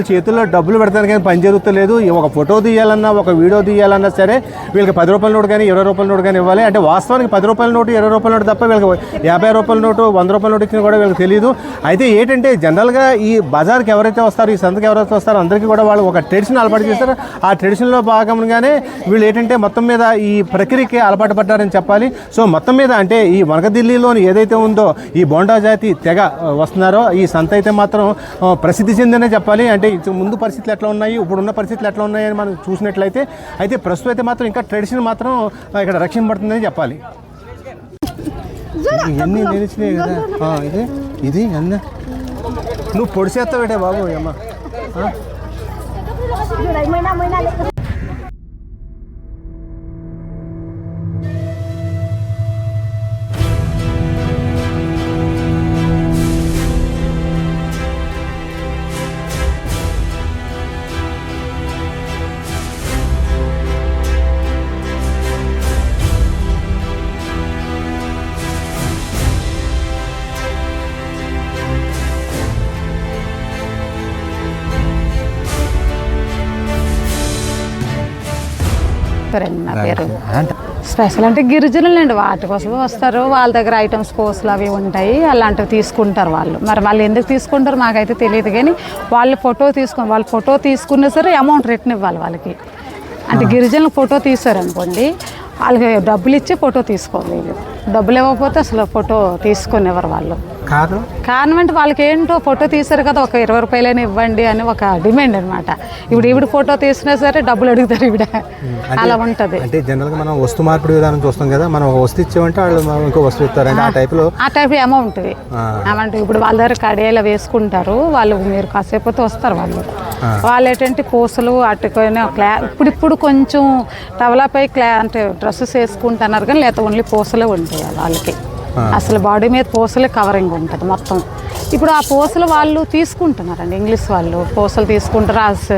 చేతుల్లో డబ్బులు పెడతాను కానీ పని జరుగుతలేదు. ఒక ఫోటో తీయాలన్నా ఒక వీడియో తీయాలన్నా సరే వీళ్ళకి 10 రూపాయల నోటు కానీ 20 రూపాయల నోటు కానీ ఇవ్వాలి. అంటే వాస్తవానికి 10 రూపాయల నోటు 20 రూపాయల నోటు తప్ప వీళ్ళకి 50 రూపాయల నోటు 100 రూపాయల నోటు ఇచ్చినా కూడా వీళ్ళకి తెలియదు. అయితే ఏంటంటే జనరల్గా ఈ బజార్కి ఎవరైతే వస్తారో ఈ సంతకి ఎవరైతే వస్తారో అందరికీ కూడా వాళ్ళు ఒక ట్రెడిషన్ అలవాటు చేస్తారు. ఆ ట్రెడిషన్లో భాగంగానే వీళ్ళు ఏంటంటే మొత్తం మీద ఈ ప్రక్రియకి అలవాటు పడ్డారని చెప్పాలి. సో మొత్తం మీద అంటే ఈ వనకదిల్లీలోని ఏదైతే ఉందో ఈ బోండా జాతి తెగ వస్తున్నారో ఈ సంత అయితే మాత్రం ప్రసిద్ధి చెందనే చెప్పాలి. అంటే ముందు పరిస్థితులు ఎట్లా ఉన్నాయి ఇప్పుడున్న పరిస్థితులు ఎట్లా ఉన్నాయని మనం చూసినట్లయితే అయితే ప్రస్తుతం అయితే మాత్రం ఇంకా ట్రెడిషన్ మాత్రం ఇక్కడ రక్షింపబడుతుందని చెప్పాలి. ఇవన్నీ నేర్చినాయి కదా ఇది అన్న నువ్వు పొడిసేస్తావేటే బాబు అమ్మ. నా పేరు స్పెషల్ అంటే గిరిజనులు అండి, వాటి కోసమే వస్తారు. వాళ్ళ దగ్గర ఐటమ్స్ కోర్సులు అవి ఉంటాయి, అలాంటివి తీసుకుంటారు వాళ్ళు. మరి వాళ్ళు ఎందుకు తీసుకుంటారు మాకైతే తెలియదు, కానీ వాళ్ళు ఫోటో తీసుకున్నా సరే అమౌంట్ రిటర్న్ ఇవ్వాలి వాళ్ళకి. అంటే గిరిజనులు ఫోటో తీశారు అనుకోండి, వాళ్ళకి డబ్బులు ఇచ్చి ఫోటో తీసుకోలేదు. డబ్బులు ఇవ్వకపోతే అసలు ఫోటో తీసుకునేవారు వాళ్ళు. కారణం అంటే వాళ్ళకి ఏంటో ఫోటో తీశారు కదా ఒక 20 రూపాయలైనా ఇవ్వండి అని ఒక డిమాండ్ అనమాట. ఇప్పుడు ఈవిడ ఫోటో తీసినా సరే డబ్బులు అడుగుతారు ఈవిడ, అలా ఉంటుంది. అంటే జనరల్గా మనం వస్తు మార్పిడి విధానం చూస్తాం కదా, మనం ఒక వస్తువు ఇచ్చామంటే వాళ్ళు ఇంకో వస్తువు ఇస్తారు. ఆ టైప్ అమౌంట్ ఇప్పుడు వాళ్ళ దగ్గర కడియాలు వేసుకుంటారు వాళ్ళు, మీరు కాసేపు వస్తారు వాళ్ళు ఏంటంటే పూసలు అట్టుకొని ఇప్పుడు కొంచెం డెవలప్ అయ్యి అంటే డ్రెస్సెస్ వేసుకుంటున్నారు కానీ లేకపోతే ఓన్లీ పూసలే ఉంటాయి వాళ్ళకి. అసలు బాడీ మీద పూసలే కవరింగ్ ఉంటుంది మొత్తం. ఇప్పుడు ఆ పూసలు వాళ్ళు తీసుకుంటున్నారండి, ఇంగ్లీష్ వాళ్ళు పూసలు తీసుకుంటారు.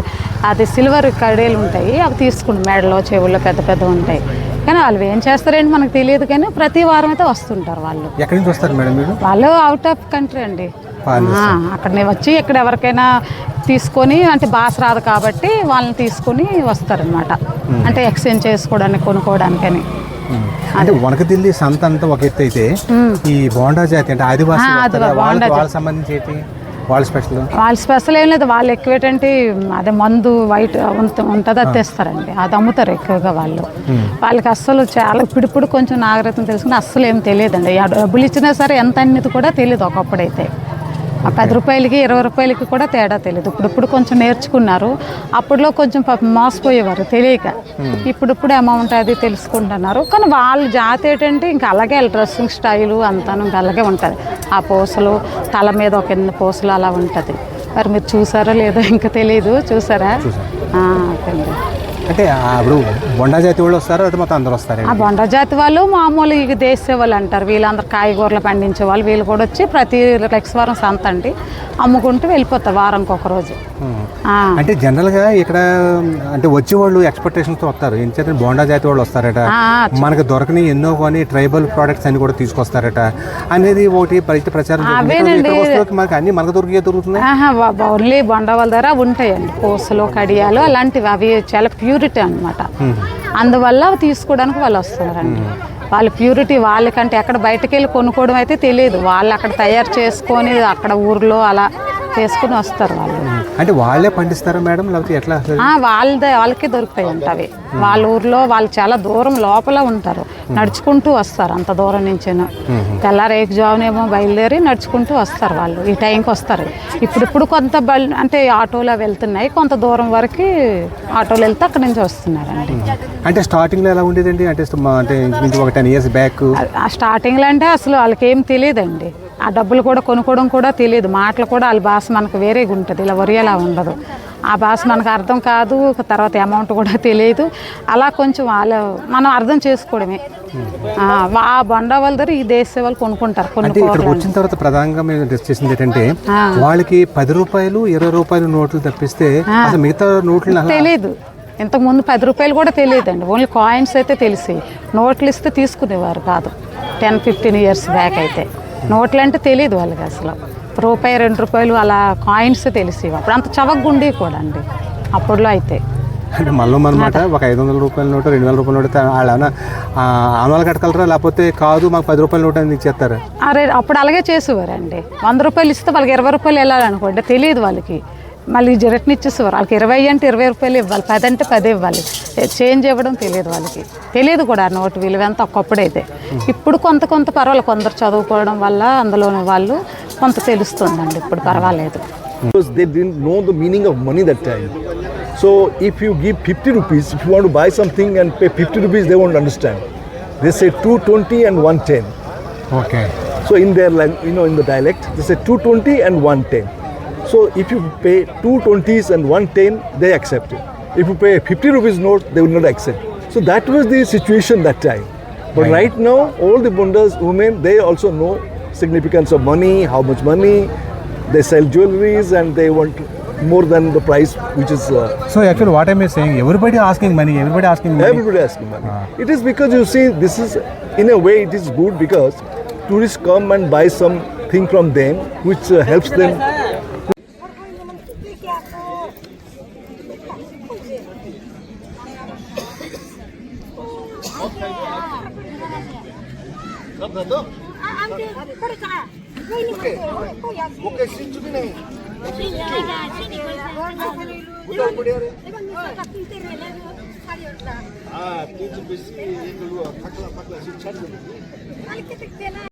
అది సిల్వర్ కడేలు ఉంటాయి, అవి తీసుకుంటారు. మెడలో చెవుల్లో పెద్ద పెద్ద ఉంటాయి, కానీ వాళ్ళు ఏం చేస్తారేంటి మనకు తెలియదు. కానీ ప్రతి వారం అయితే వస్తుంటారు వాళ్ళు. ఎక్కడి నుంచి వస్తారు మేడం మీరు? వాళ్ళు అవుట్ ఆఫ్ కంట్రీ అండి. అక్కడనే వచ్చి ఇక్కడ ఎవరికైనా తీసుకొని అంటే భాష రాదు కాబట్టి వాళ్ళని తీసుకొని వస్తారనమాట. అంటే ఎక్స్చేంజ్ చేసుకోవడానికి కొనుక్కోవడానికని. అంటే వనకదిల్లి సంత అంతా ఒక ఎత్తు అయితే ఈ బోండా జాతి అంటే ఆదివాసీ వాళ్ళకి సంబంధించి వాళ్ళ స్పెషల్ ఏం లేదు. వాళ్ళు ఎక్కువ ఏంటంటే అదే మందు వైట్ ఉంటుంది అది తెస్తారండి, అది అమ్ముతారు ఎక్కువగా వాళ్ళు. వాళ్ళకి అస్సలు చాలా ఇప్పుడు కొంచెం నాగరికత తెలుసుకుని అస్సలు ఏం తెలియదండి. డబ్బులు ఇచ్చినా సరే ఎంత అనేది కూడా తెలియదు. ఒకప్పుడైతే 10 రూపాయలకి 20 రూపాయలకి కూడా తేడా తెలియదు. ఇప్పుడు కొంచెం నేర్చుకున్నారు. అప్పట్లో కొంచెం మోసపోయేవారు తెలియక. ఇప్పుడు అమౌంట్ అది తెలుసుకుంటున్నారు. కానీ వాళ్ళ జాతి ఏంటంటే ఇంకా అలాగే డ్రెస్సింగ్ స్టైలు అంతా ఇంకా అలాగే ఉంటుంది. ఆ పూసలు తల మీద ఒక కింద పూసలు అలా ఉంటుంది. మరి మీరు చూసారో లేదో ఇంకా తెలియదు. చూసారా? అంటే ఇప్పుడు బొండా జాతి వాళ్ళు వస్తారు, అది మొత్తం అందరూ వస్తారు. ఆ బొండా జాతి వాళ్ళు మామూలు ఇక దేశే వాళ్ళు అంటారు. వీళ్ళందరూ కాయగూరలు పండించే వాళ్ళు. వీళ్ళు కూడా వచ్చి ప్రతి లక్షవారం సంత అండి అమ్ముకుంటూ వెళ్ళిపోతారు వారానికి ఒక రోజు. అంటే జనరల్గా ఇక్కడ అంటే వచ్చేవాళ్ళు ఎక్స్పెక్టేషన్స్తో వస్తారు. ఎందుకంటే బోండా జాతి వాళ్ళు వస్తారట, మనకు దొరకని ఎన్నో కొన్ని ట్రైబల్ ప్రోడక్ట్స్ అన్ని కూడా తీసుకొస్తారట అనేది ఒకటి బయట ప్రచారం. మనకి అన్ని మనకు దొరుకుతున్నాయి. ఓన్లీ బొండా వాళ్ళ దగ్గర ఉంటాయండి పూసలు కడియాలు అలాంటివి. అవి చాలా ప్యూరిటీ అనమాట. అందువల్ల తీసుకోవడానికి వాళ్ళు వస్తారండి. వాళ్ళ ప్యూరిటీ వాళ్ళకంటే ఎక్కడ బయటకు వెళ్ళి కొనుక్కోవడం అయితే తెలియదు. వాళ్ళు అక్కడ తయారు చేసుకొని అక్కడ ఊర్లో అలా చేసుకుని వస్తారు వాళ్ళు. అంటే వాళ్ళే పండిస్తారా మేడం లేకపోతే ఎట్లా? వాళ్ళకే దొరుకుతాయి అవి. వాళ్ళ ఊర్లో వాళ్ళు చాలా దూరం లోపల ఉంటారు, నడుచుకుంటూ వస్తారు అంత దూరం నుంచేను. తెల్లారేకు జామునేమో బయలుదేరి నడుచుకుంటూ వస్తారు వాళ్ళు. ఈ టైంకి వస్తారు. ఇప్పుడు కొంత అంటే ఆటోలో వెళ్తున్నాయి, కొంత దూరం వరకు ఆటోలు వెళ్తే అక్కడి నుంచి వస్తున్నారండి. అంటే స్టార్టింగ్లో ఎలా ఉండేదండి? అంటే ఒక 10 years బ్యాక్ స్టార్టింగ్లో అంటే అసలు వాళ్ళకి ఏం తెలియదండి. ఆ డబ్బులు కూడా కొనుక్కోవడం కూడా తెలియదు. మాటలు కూడా వాళ్ళ భాష మనకు వేరేగా ఉంటుంది, ఇలా ఒరియేలా ఉండదు. ఆ భాష మనకు అర్థం కాదు. తర్వాత అమౌంట్ కూడా తెలియదు. అలా కొంచెం మనం అర్థం చేసుకోవడమే. ఆ బొండా వాళ్ళ దగ్గర ఈ దేశ వాళ్ళు కొనుక్కుంటారు కొన్ని అంటే ఇక్కడికి వచ్చిన తర్వాత ప్రధానంగా మేము డిస్కస్ చేసింది ఏంటంటే వాళ్ళకి 10 రూపాయలు 20 రూపాయలు నోట్లు తప్పిస్తే అసలు మిగతా నోట్లు తెలియదు. ఇంతకుముందు 10 రూపాయలు కూడా తెలియదండి, ఓన్లీ కాయిన్స్ అయితే తెలిసి, నోట్లు ఇస్తే తీసుకునేవారు కాదు. 10-15 ఇయర్స్ బ్యాక్ అయితే నోట్లు అంటే తెలియదు వాళ్ళకి అసలు. రూపాయి 2 రూపాయలు అలా కాయిన్స్ తెలిసి, అప్పుడు అంత చవకగుండి కూడా అండి అప్పుడులో అయితే. అంటే మళ్ళీ అనమాట ఒక 500 రూపాయల నోటు 2000 రూపాయల నోటు వాళ్ళు ఏమైనా ఆనవాళ్ళు కట్టగలరా, లేకపోతే కాదు మాకు 10 రూపాయల నోటు అని ఇచ్చేస్తారు? అరే అప్పుడు అలాగే చేసేవారండి. 100 రూపాయలు ఇస్తే వాళ్ళకి 20 రూపాయలు వెళ్ళాలనుకోండి, తెలియదు వాళ్ళకి, మళ్ళీ రిటర్న్ ఇచ్చేసేవారు. వాళ్ళకి 20 అంటే 20 రూపాయలు ఇవ్వాలి, 10 అంటే 10 ఇవ్వాలి. చేంజ్ ఇవ్వడం తెలియదు వాళ్ళకి, తెలియదు కూడా ఆ నోటు విలువ ఎంత ఒకప్పుడైతే. ఇప్పుడు కొంత పర్వాలేదు, కొందరు చదువుకోవడం వల్ల అందులోని వాళ్ళు కొంత తెలుస్తుందండి, ఇప్పుడు పర్వాలేదు. Because they didn't know the meaning of money that time. So if you give 50 rupees, if you want to buy something and pay 50 rupees, they won't understand. They say 220 and 110. Okay. So in their, in the dialect, they say 220 and 110. So if you pay 220s and 110, they accept it. If you pay 50 rupees note, they will not accept. So that was the situation that time. But right now, all the bundas, women, they also know significance of money, how much money. They sell jewelries and they want more than the price which is... So actually what I'm saying, everybody asking money. Everybody asking money. It is because you see, this is, in a way, it is good because tourists come and buy something from them which helps them. Okay, sit to me.